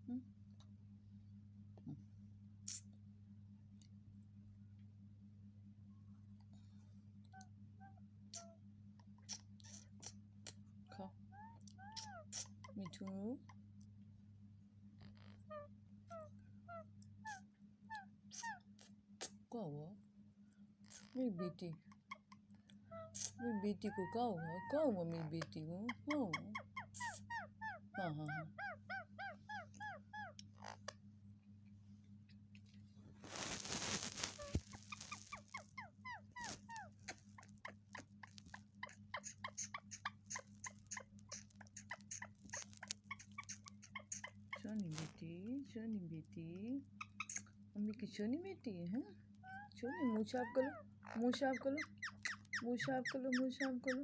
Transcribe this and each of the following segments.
हम्म, खाओ मिठू। क्या हुआ मेरी बेटी को क्या हुआ मेरी बेटी को क्या हुआ? हाँ हाँ हाँ सोनी बेटी मम्मी की सोनी बेटी है। सोनी मुँह साफ करो मुँह साफ करो मुँह साफ करो मुँह साफ करो।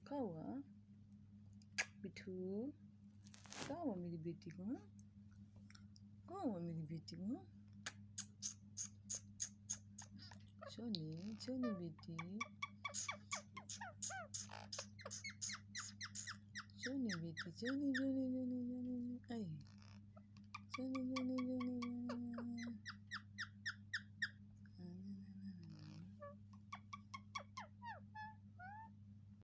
क्या हुआ बिठू? क्या हुआ मेरी बेटी को? हाँ क्या हुआ मेरी बेटी को? सोनी बेटी सोनी बेटी सोनी आई सोनी